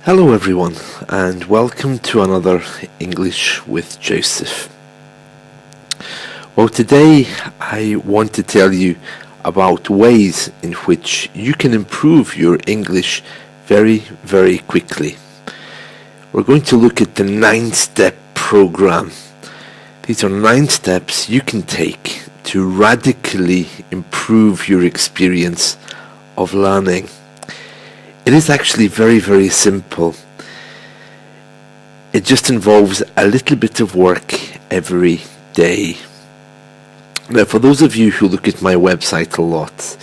Hello everyone, and welcome to another English with Joseph. Well, today I want to tell you about ways in which you can improve your English very, very quickly. We're going to look at the 9-step program. These are 9 steps you can take to radically improve your experience of learning. It is actually very, very simple. It just involves a little bit of work every day. Now, for those of you who look at my website a lot,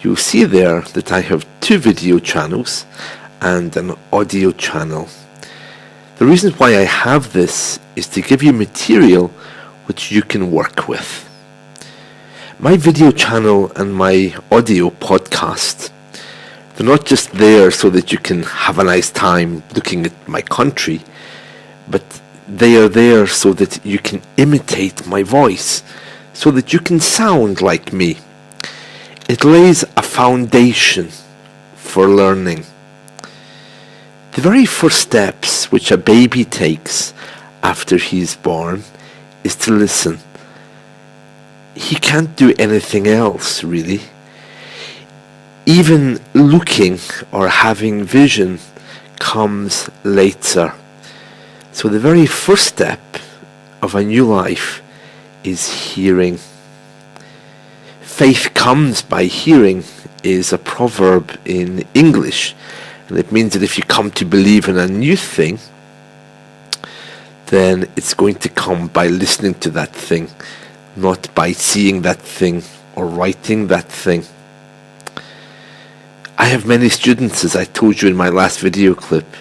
you'll see there that I have 2 video channels and an audio channel. The reason why I have this is to give you material which you can work with. My video channel and my audio podcast, they're not just there so that you can have a nice time looking at my country, but they are there so that you can imitate my voice, so that you can sound like me. It lays a foundation for learning. The very first steps which a baby takes after he's born is to listen. He can't do anything else, really. Even looking or having vision comes later. So the very first step of a new life is hearing. Faith comes by hearing is a proverb in English, and it means that if you come to believe in a new thing, then it's going to come by listening to that thing, not by seeing that thing or writing that thing. I have many students, as I told you in my last video clip,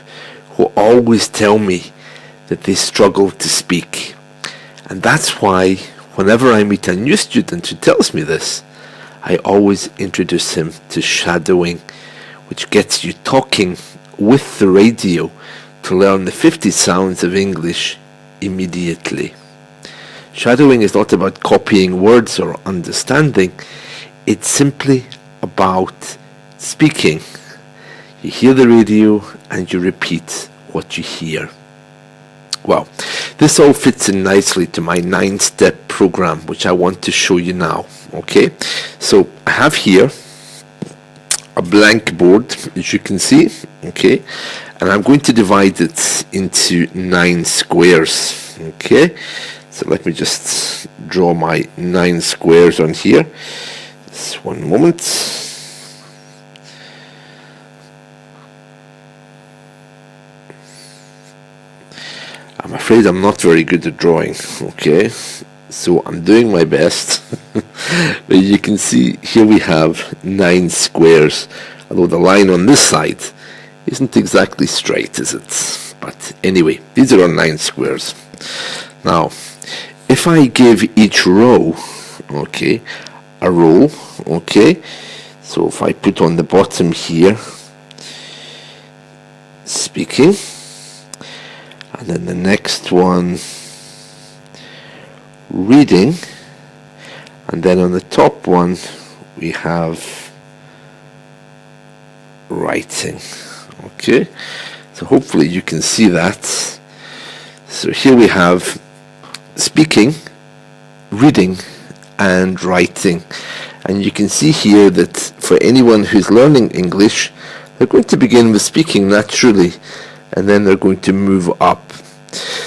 who always tell me that they struggle to speak. And that's why whenever I meet a new student who tells me this, I always introduce him to shadowing, which gets you talking with the radio to learn the 50 sounds of English immediately. Shadowing is not about copying words or understanding. It's simply about speaking. You hear the radio and you repeat what you hear. Well, this all fits in nicely to my 9-step program, which I want to show you now. Okay, so I have here a blank board, as you can see. Okay, and I'm going to divide it into 9 squares. Okay, so let me just draw my 9 squares on here. Just one moment. I'm afraid I'm not very good at drawing, okay, so I'm doing my best. But you can see here we have 9 squares, although the line on this side isn't exactly straight, is it? But anyway, these are our 9 squares. Now, if I give each row, okay, a row, okay, so if I put on the bottom here, speaking, and then the next one, reading, and then on the top one we have writing. Okay, so hopefully you can see that. So here we have speaking, reading, and writing, and you can see here that for anyone who's learning English, they're going to begin with speaking naturally, and then they're going to move up.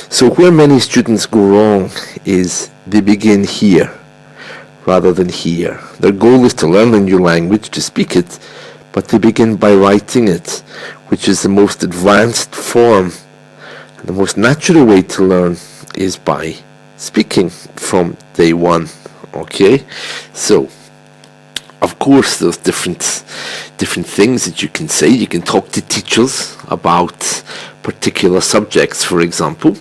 So where many students go wrong is they begin here rather than here. Their goal is to learn a new language, to speak it, but they begin by writing it, which is the most advanced form. And the most natural way to learn is by speaking from day one. Okay, so of course there's different things that you can say. You can talk to teachers about particular subjects, for example.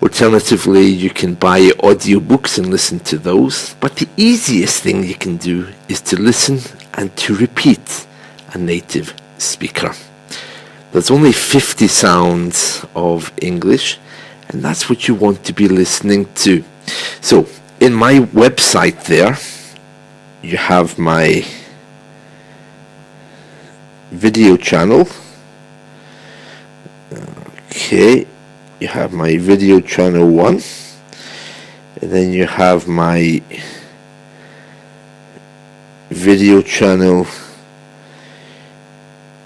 Alternatively, you can buy audiobooks and listen to those. But the easiest thing you can do is to listen and to repeat a native speaker. There's only 50 sounds of English, and that's what you want to be listening to. So, in my website there, you have my video channel, Okay, you have my video channel 1, and then you have my video channel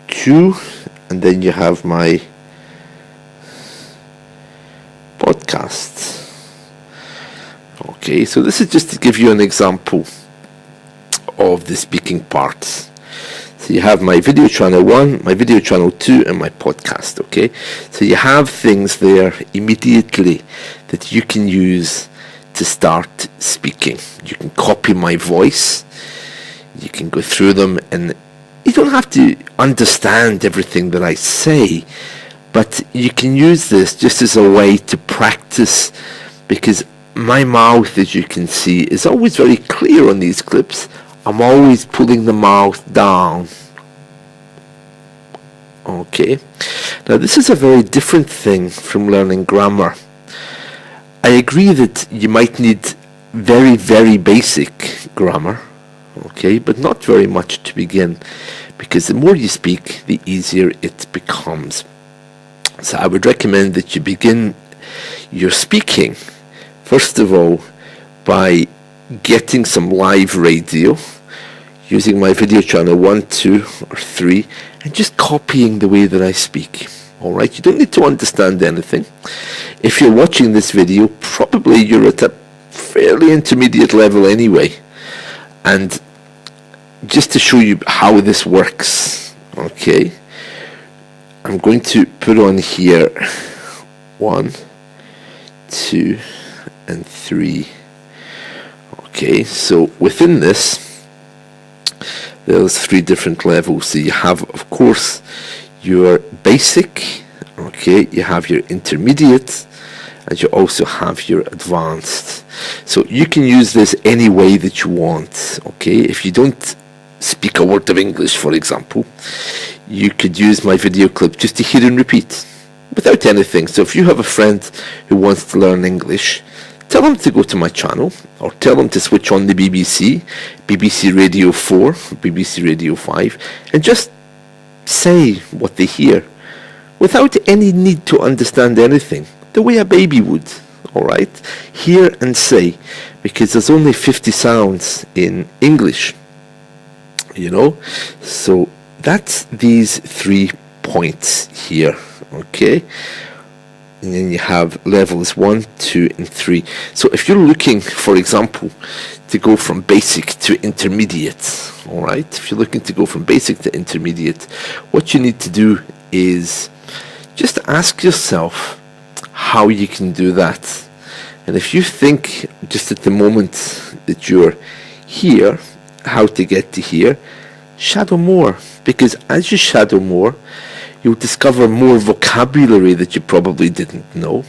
2, and then you have my podcast. Okay, so this is just to give you an example of the speaking parts. So you have my video channel 1, my video channel 2, and my podcast. Okay, so you have things there immediately that you can use to start speaking. You can copy my voice, you can go through them, and you don't have to understand everything that I say, but you can use this just as a way to practice, because my mouth, as you can see, is always very clear on these clips. I'm always pulling the mouth down. Okay, now this is a very different thing from learning grammar. I agree that you might need very, very basic grammar, okay, but not very much to begin, because the more you speak, the easier it becomes. So I would recommend that you begin your speaking, first of all, by getting some live radio, using my video channel 1, 2, or 3, and just copying the way that I speak. Alright, you don't need to understand anything. If you're watching this video, probably you're at a fairly intermediate level anyway. And just to show you how this works, okay, I'm going to put on here 1, 2, and 3. Okay, so within this, there's 3 different levels. So you have, of course, your basic, okay, you have your intermediate, and you also have your advanced. So you can use this any way that you want, okay. If you don't speak a word of English, for example, you could use my video clip just to hear and repeat without anything. So if you have a friend who wants to learn English, tell them to go to my channel, or tell them to switch on the BBC, BBC Radio 4, BBC Radio 5, and just say what they hear without any need to understand anything, the way a baby would. Alright, hear and say, because there's only 50 sounds in English, you know. So that's these 3 points here, okay. And then you have levels 1, 2, and 3. So if you're looking, for example, to go from basic to intermediate, alright, if you're looking to go from basic to intermediate, what you need to do is just ask yourself how you can do that. And if you think just at the moment that you're here, how to get to here, shadow more, because as you shadow more, you'll discover more vocabulary that you probably didn't know,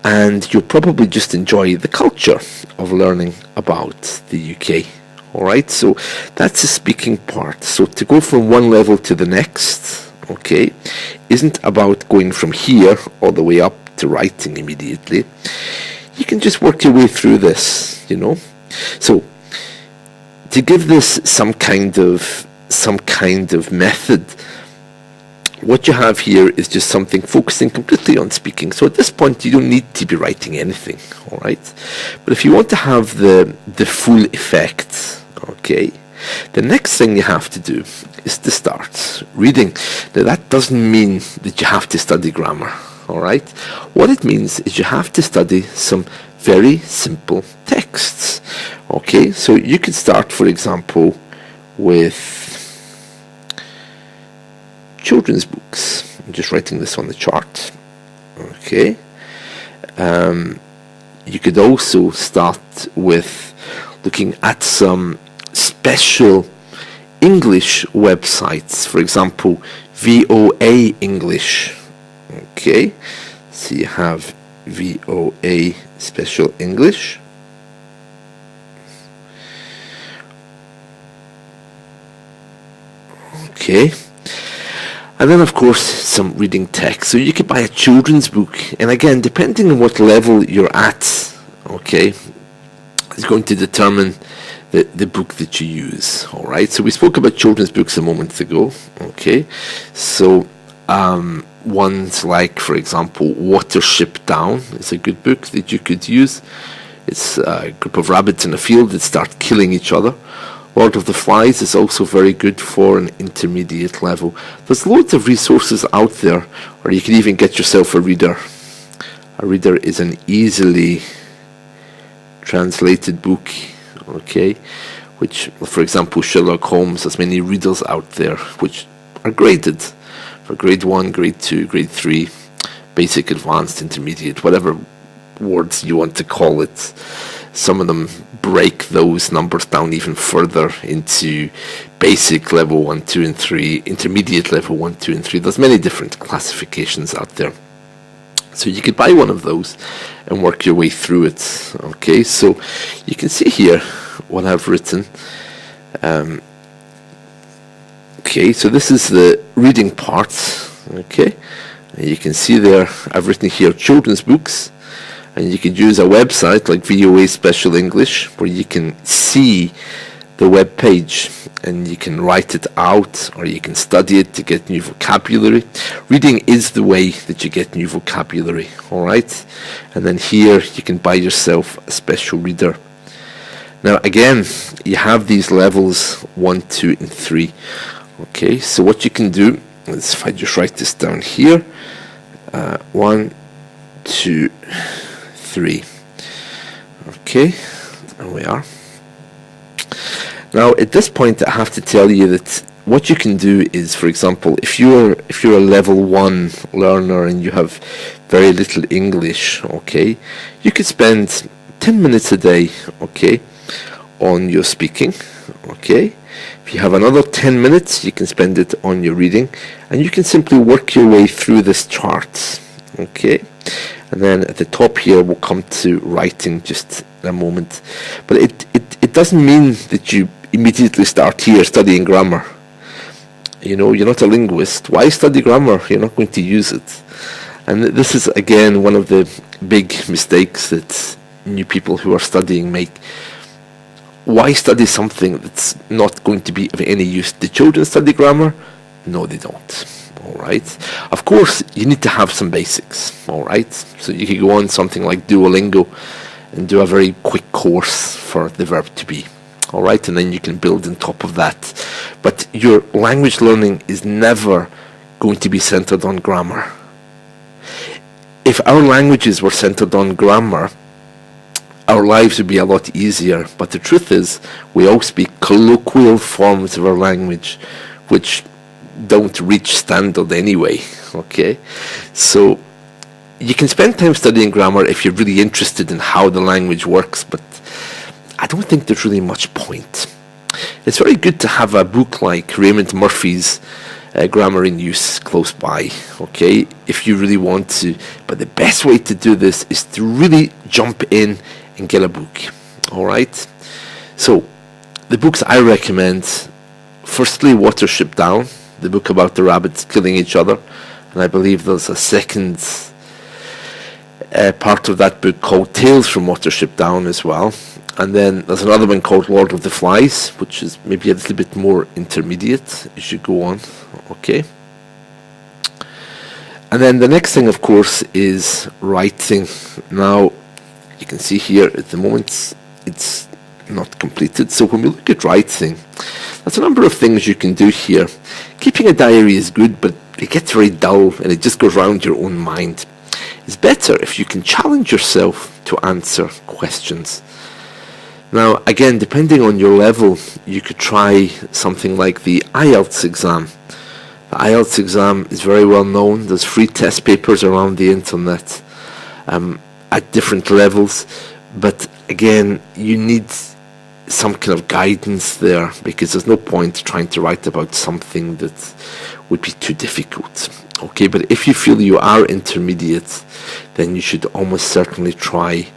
and you'll probably just enjoy the culture of learning about the UK. Alright, so that's the speaking part. So to go from one level to the next, okay, isn't about going from here all the way up to writing immediately. You can just work your way through this, you know. So to give this some kind of method, what you have here is just something focusing completely on speaking. So at this point, you don't need to be writing anything, all right? But if you want to have the full effect, okay, the next thing you have to do is to start reading. Now, that doesn't mean that you have to study grammar, all right? What it means is you have to study some very simple texts, okay? So you could start, for example, with children's books. I'm just writing this on the chart, okay. You could also start with looking at some special English websites, for example VOA English, okay. So you have VOA Special English, okay. And then, of course, some reading text. So you could buy a children's book. And again, depending on what level you're at, okay, is going to determine the book that you use. All right. So we spoke about children's books a moment ago. Okay. So ones like, for example, Watership Down is a good book that you could use. It's a group of rabbits in a field that start killing each other. Lord of the Flies is also very good for an intermediate level. There's loads of resources out there, or you can even get yourself a reader. A reader is an easily translated book, okay, which, for example, Sherlock Holmes has many readers out there which are graded for grade 1, grade 2, grade 3, basic, advanced, intermediate, whatever words you want to call it. Some of them break those numbers down even further into basic level 1, 2 and 3, intermediate level 1, 2 and 3. There's many different classifications out there. So you could buy one of those and work your way through it. Okay, so you can see here what I've written. Okay, so this is the reading part. Okay, and you can see there I've written here children's books, and you could use a website like VOA Special English where you can see the web page and you can write it out, or you can study it to get new vocabulary. Reading is the way that you get new vocabulary, alright? And then here you can buy yourself a special reader. Now again, you have these levels 1, 2 and 3. Okay, so what you can do is, if I just write this down here, 1, 2, 3. Okay, there we are. Now at this point I have to tell you that what you can do is, for example, if you're a level 1 learner and you have very little English, okay, you could spend 10 minutes a day, okay, on your speaking, okay. If you have another 10 minutes, you can spend it on your reading, and you can simply work your way through this chart, okay. And then at the top here we'll come to writing just in a moment, but it doesn't mean that you immediately start here studying grammar. You know, you're not a linguist. Why study grammar? You're not going to use it. And this is again one of the big mistakes that new people who are studying make. Why study something that's not going to be of any use? The children study grammar? No, they don't. Alright, of course you need to have some basics, alright, so you could go on something like Duolingo and do a very quick course for the verb to be, alright, and then you can build on top of that. But your language learning is never going to be centered on grammar. If our languages were centered on grammar, our lives would be a lot easier, but the truth is we all speak colloquial forms of our language which don't reach standard anyway, okay? So you can spend time studying grammar if you're really interested in how the language works, but I don't think there's really much point. It's very good to have a book like Raymond Murphy's Grammar in Use close by, okay, if you really want to, but the best way to do this is to really jump in and get a book, alright? So the books I recommend, firstly, Watership Down, the book about the rabbits killing each other, and I believe there's a second part of that book called Tales from Watership Down as well, and then there's another one called Lord of the Flies, which is maybe a little bit more intermediate as you go on, okay. And then the next thing, of course, is writing. Now you can see here at the moment it's not completed, so when we look at writing, there's a number of things you can do here. Keeping a diary is good, but it gets very dull and it just goes round your own mind. It's better if you can challenge yourself to answer questions. Now again, depending on your level, you could try something like the IELTS exam. The IELTS exam is very well known. There's free test papers around the internet at different levels, but again, you need some kind of guidance there, because there's no point trying to write about something that would be too difficult, okay. But if you feel you are intermediate, then you should almost certainly try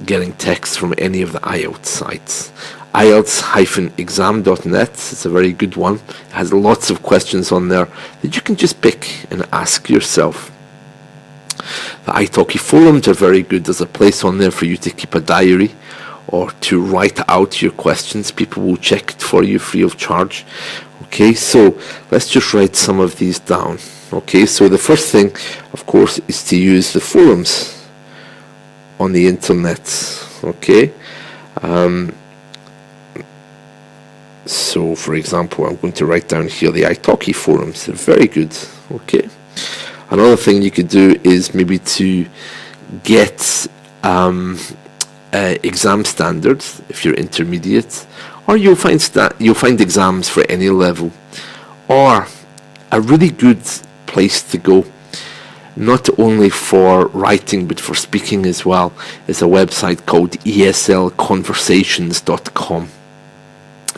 getting text from any of the IELTS sites. IELTS-exam.net is a very good one. It has lots of questions on there that you can just pick and ask yourself. The italki forums are very good. There's a place on there for you to keep a diary, or to write out your questions. People will check it for you free of charge. Okay, so let's just write some of these down. Okay, so the first thing, of course, is to use the forums on the internet. Okay, so for example, I'm going to write down here the italki forums. They're very good. Okay, another thing you could do is maybe to get exam standards if you're intermediate, or you'll find exams for any level. Or a really good place to go, not only for writing but for speaking as well, is a website called eslconversations.com.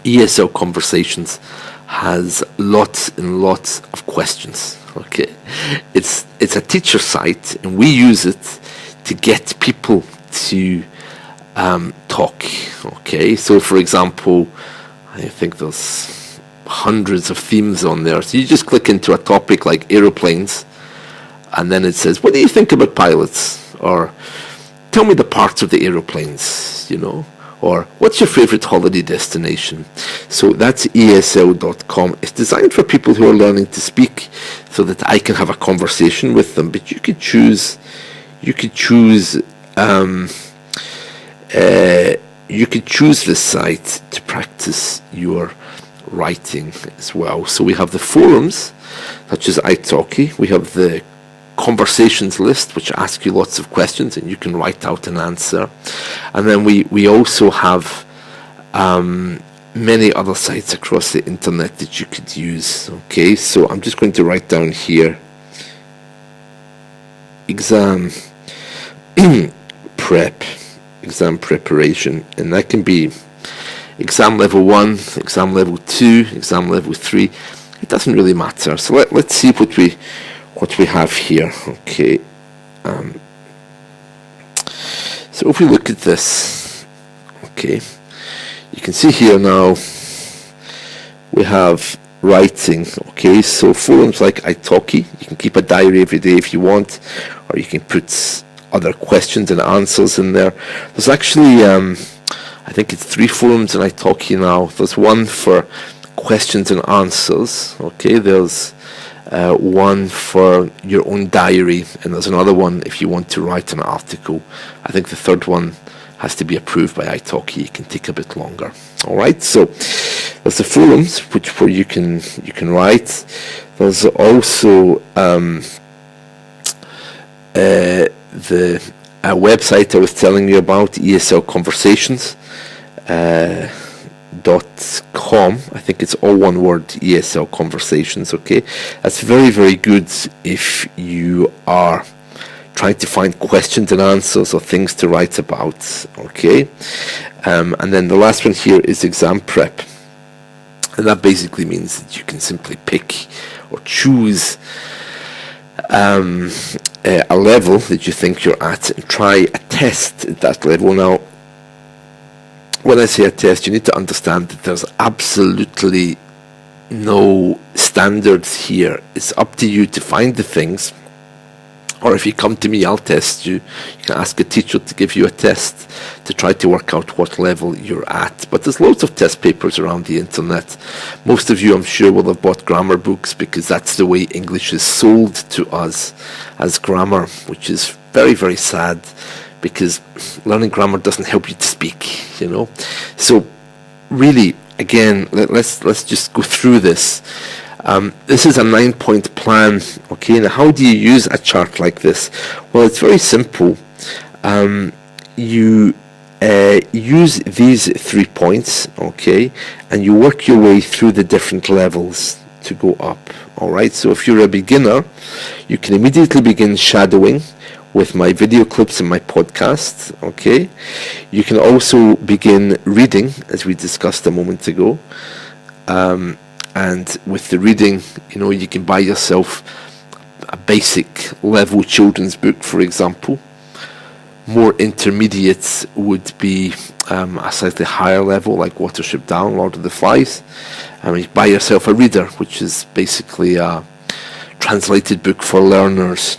ESL Conversations has lots and lots of questions. Okay, it's a teacher site, and we use it to get people to talk. Okay, so for example, I think there's hundreds of themes on there, so you just click into a topic like aeroplanes, and then it says, what do you think about pilots? Or tell me the parts of the aeroplanes, you know, or what's your favorite holiday destination? So that's esl.com. It's designed for people who are learning to speak, so that I can have a conversation with them. But you could choose this site to practice your writing as well. So we have the forums, such as italki. We have the conversations list, which ask you lots of questions and you can write out an answer. And then we also have many other sites across the internet that you could use. Okay, so I'm just going to write down here exam exam preparation, and that can be exam level 1, exam level 2, exam level 3. It doesn't really matter. So let's see what we have here. Okay, so if we look at this, okay, you can see here now we have writing. Okay, so forums like italki, you can keep a diary every day if you want, or you can put other questions and answers in there. There's actually I think it's 3 forums in italki now. There's one for questions and answers. Okay, there's one for your own diary, and there's another one if you want to write an article. I think the third one has to be approved by italki. It can take a bit longer. All right, so there's the forums where you can write. There's also the website I was telling you about, eslconversations.com. I think it's all one word, ESL Conversations. Okay, that's very, very good if you are trying to find questions and answers or things to write about. Okay, and then the last one here is exam prep, and that basically means that you can simply pick or choose a level that you think you're at and try a test at that level. Now, when I say a test, you need to understand that there's absolutely no standards here. It's up to you to find the things, or if you come to me, I'll test you. You can ask a teacher to give you a test to try to work out what level you're at. But there's loads of test papers around the internet. Most of you, I'm sure, will have bought grammar books, because that's the way English is sold to us, as grammar, which is very, very sad, because learning grammar doesn't help you to speak, you know. So really, again, let's just go through this. This is a 9-point plan. Okay, now how do you use a chart like this? Well, it's very simple. You use these 3 points, okay, and you work your way through the different levels to go up. All right, so if you're a beginner, you can immediately begin shadowing with my video clips and my podcast. Okay, you can also begin reading, as we discussed a moment ago. And with the reading, you know, you can buy yourself a basic level children's book, for example. More intermediate would be a slightly higher level, like Watership Down, Lord of the Flies. You buy yourself a reader, which is basically a translated book for learners.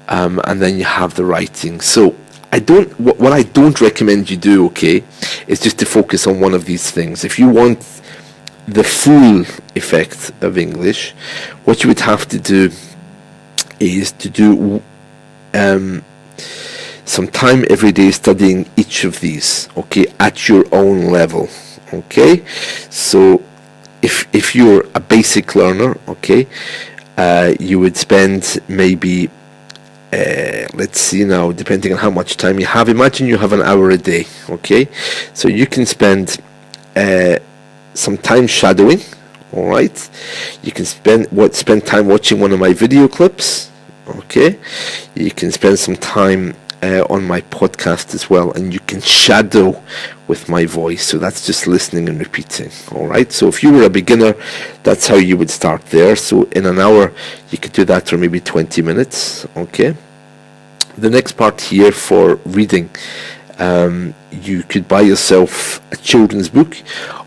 And then you have the writing. So what I don't recommend you do, okay, is just to focus on one of these things. If you want the full effect of English, what you would have to do is to do some time every day studying each of these, okay, at your own level, okay. So if you're a basic learner, okay, you would spend maybe let's see now, depending on how much time you have, imagine you have an hour a day, okay, so you can spend some time shadowing, all right. You can spend time watching one of my video clips, okay. You can spend some time on my podcast as well, and you can shadow with my voice, so that's just listening and repeating, all right. So if you were a beginner, that's how you would start there. So in an hour you could do that for maybe 20 minutes, okay. The next part here for reading, you could buy yourself a children's book,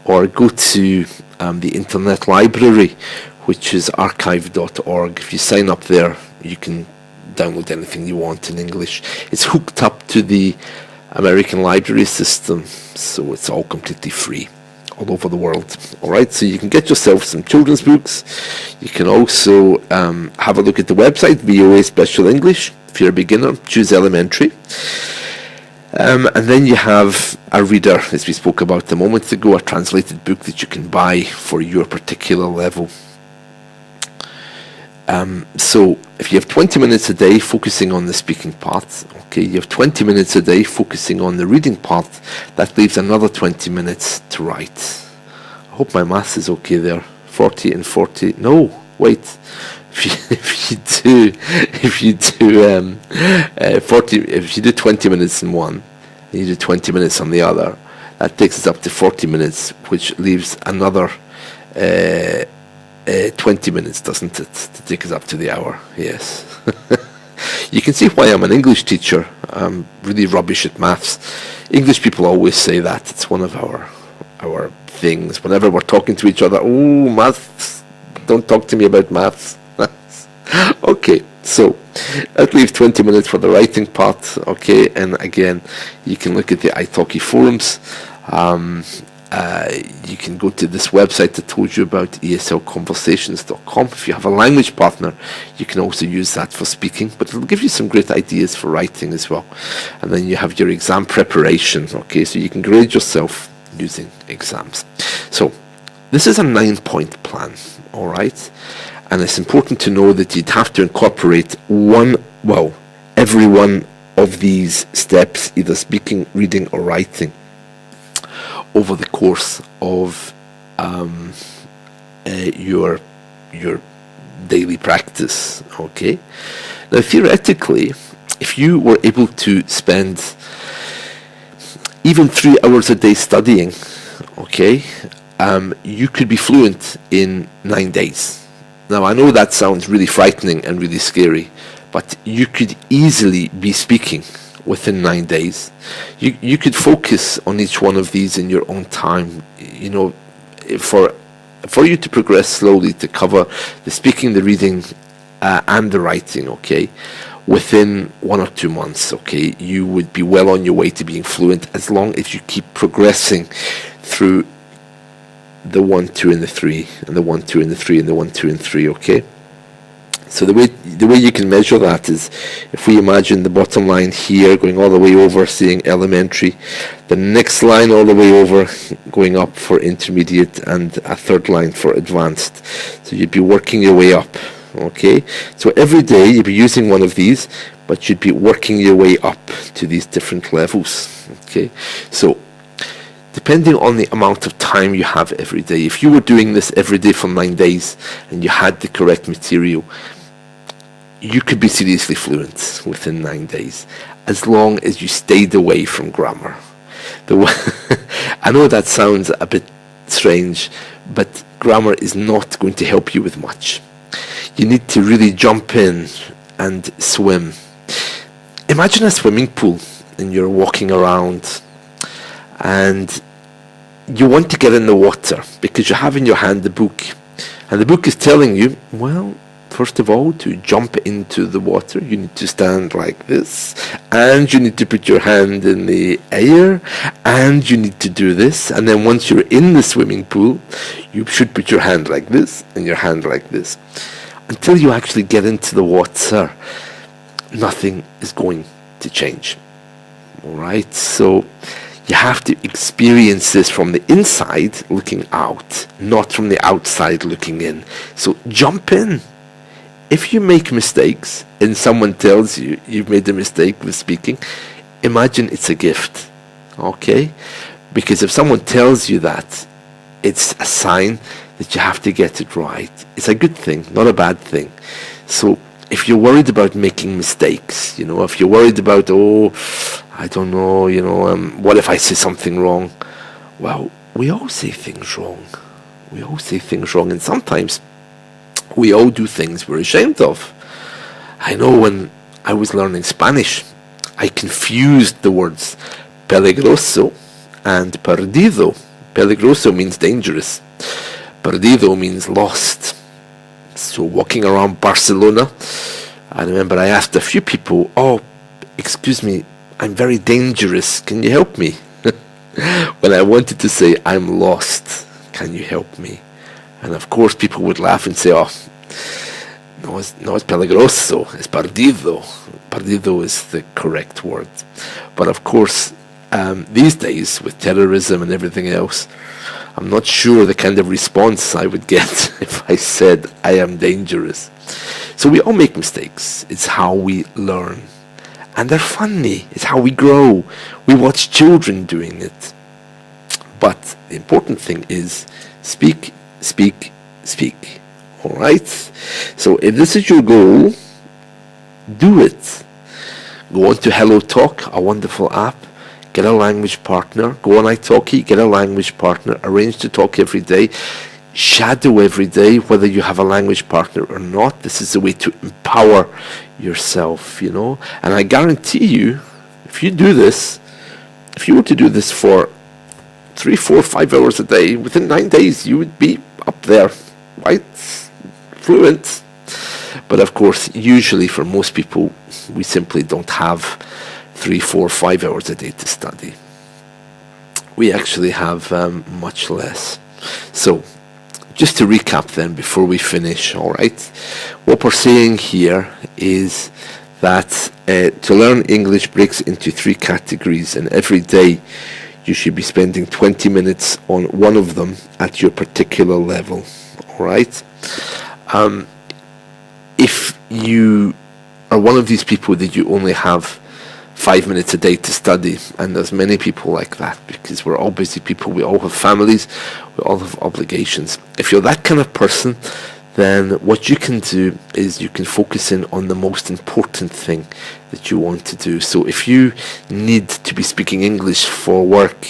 or go to the internet library, which is archive.org. If you sign up there, you can download anything you want in English. It's hooked up to the American library system, so it's all completely free all over the world, all right. So you can get yourself some children's books. You can also have a look at the website, VOA Special English. If you're a beginner, choose elementary. And then you have a reader, as we spoke about a moment ago, a translated book that you can buy for your particular level. So if you have 20 minutes a day focusing on the speaking part, okay, you have 20 minutes a day focusing on the reading part, that leaves another 20 minutes to write. I hope my maths is okay there. 40 and 40. No, wait. If you do 20 minutes in one, and you do 20 minutes on the other, that takes us up to 40 minutes, which leaves another 20 minutes, doesn't it, to take us up to the hour? Yes. You can see why I'm an English teacher. I'm really rubbish at maths. English people always say that. It's one of our things. Whenever we're talking to each other, oh, maths, don't talk to me about maths. Okay, so that leaves 20 minutes for the writing part, okay, and again, you can look at the italki forums. You can go to this website I told you about, eslconversations.com. If you have a language partner, you can also use that for speaking, but it'll give you some great ideas for writing as well. And then you have your exam preparation, okay, so you can grade yourself using exams. So this is a 9-point plan, all right, and it's important to know that you'd have to incorporate every one of these steps, either speaking, reading, or writing, over the course of your daily practice, okay. Now theoretically, if you were able to spend even 3 hours a day studying, okay, you could be fluent in 9 days. Now I know that sounds really frightening and really scary, but you could easily be speaking within 9 days. You could focus on each one of these in your own time, you know, for you to progress slowly, to cover the speaking, the reading, and the writing, okay, within 1 or 2 months, okay, you would be well on your way to being fluent, as long as you keep progressing through the 1, 2, and the 3, and the 1, 2, and the 3, and the 1, 2, and 3, okay. So the way you can measure that is, if we imagine the bottom line here going all the way over, saying elementary, the next line all the way over going up for intermediate, and a third line for advanced. So you'd be working your way up, okay. So every day you'd be using one of these, but you'd be working your way up to these different levels, okay. So depending on the amount of time you have every day, if you were doing this every day for 9 days and you had the correct material, you could be seriously fluent within 9 days, as long as you stayed away from grammar. I know that sounds a bit strange, but grammar is not going to help you with much. You need to really jump in and swim. Imagine a swimming pool and you're walking around and you want to get in the water because you have in your hand the book, and the book is telling you, well, First of all, to jump into the water, you need to stand like this, and you need to put your hand in the air, and you need to do this, and then once you're in the swimming pool, you should put your hand like this, and your hand like this. Until you actually get into the water, nothing is going to change. Alright, so you have to experience this from the inside looking out, not from the outside looking in. So jump in. If you make mistakes and someone tells you you've made a mistake with speaking, imagine it's a gift. Okay? Because if someone tells you that, it's a sign that you have to get it right. It's a good thing, not a bad thing. So if you're worried about making mistakes, if you're worried about, I don't know, what if I say something wrong? Well, we all say things wrong. We all say things wrong, and sometimes we all do things we're ashamed of. I know when I was learning Spanish, I confused the words peligroso and perdido. Peligroso means dangerous. Perdido means lost. So walking around Barcelona, I remember I asked a few people, excuse me, I'm very dangerous, can you help me? When I wanted to say, I'm lost, can you help me? And of course people would laugh and say, no es peligroso, es perdido. Perdido is the correct word. But of course, these days with terrorism and everything else, I'm not sure the kind of response I would get if I said I am dangerous. So we all make mistakes. It's how we learn. And they're funny. It's how we grow. We watch children doing it. But the important thing is speak, speak, speak. Alright? So if this is your goal, do it. Go on to Hello Talk, a wonderful app. Get a language partner. Go on italki, get a language partner. Arrange to talk every day. Shadow every day, whether you have a language partner or not. This is a way to empower yourself, And I guarantee you, if you do this, if you were to do this for 3, 4, 5 hours a day, within 9 days, you would be up there, right? Fluent. But of course, usually for most people, we simply don't have 3, 4, 5 hours a day to study. We actually have much less. So, just to recap then before we finish, alright? What we're saying here is that to learn English breaks into 3 categories, and every day you should be spending 20 minutes on one of them at your particular level, alright? If you are one of these people that you only have 5 minutes a day to study, and there's many people like that, because we're all busy people, we all have families, we all have obligations. If you're that kind of person, then what you can do is you can focus in on the most important thing that you want to do. So if you need to be speaking English for work,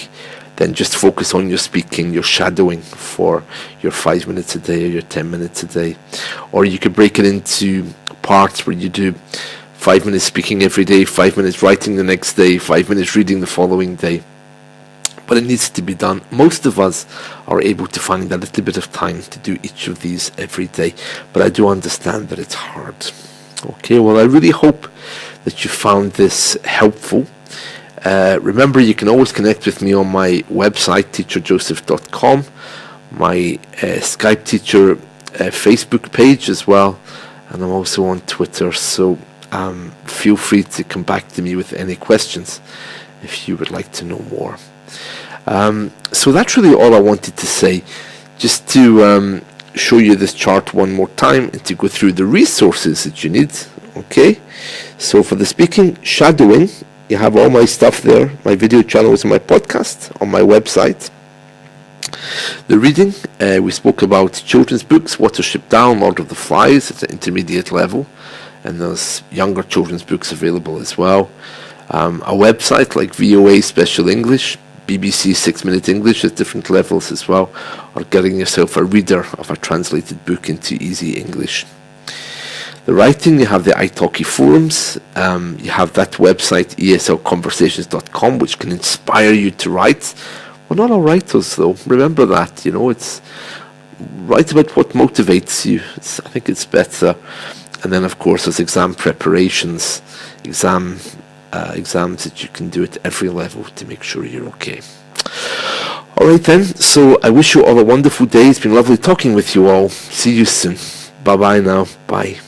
then just focus on your speaking, your shadowing for your 5 minutes a day or your 10 minutes a day. Or you could break it into parts where you do 5 minutes speaking every day, 5 minutes writing the next day, 5 minutes reading the following day. But it needs to be done. Most of us are able to find a little bit of time to do each of these every day. But I do understand that it's hard. Okay, well, I really hope that you found this helpful. Remember, you can always connect with me on my website, teacherjoseph.com, my Skype Teacher Facebook page as well, and I'm also on Twitter, so feel free to come back to me with any questions if you would like to know more. So that's really all I wanted to say, just to show you this chart one more time and to go through the resources that you need. Okay, so for the speaking, shadowing, you have all my stuff there, my video channels and my podcast on my website. The reading, we spoke about children's books, Watership Down, Lord of the Flies at the intermediate level, and there's younger children's books available as well. A website like VOA Special English, BBC 6-Minute English at different levels as well, or getting yourself a reader of a translated book into easy English. The writing, you have the italki forums, you have that website eslconversations.com, which can inspire you to write. We're not all writers though, remember that, it's write about what motivates you. I think it's better. And then, of course, there's exam preparations, exams that you can do at every level to make sure you're okay. All right then, so I wish you all a wonderful day. It's been lovely talking with you all. See you soon. Bye-bye now. Bye.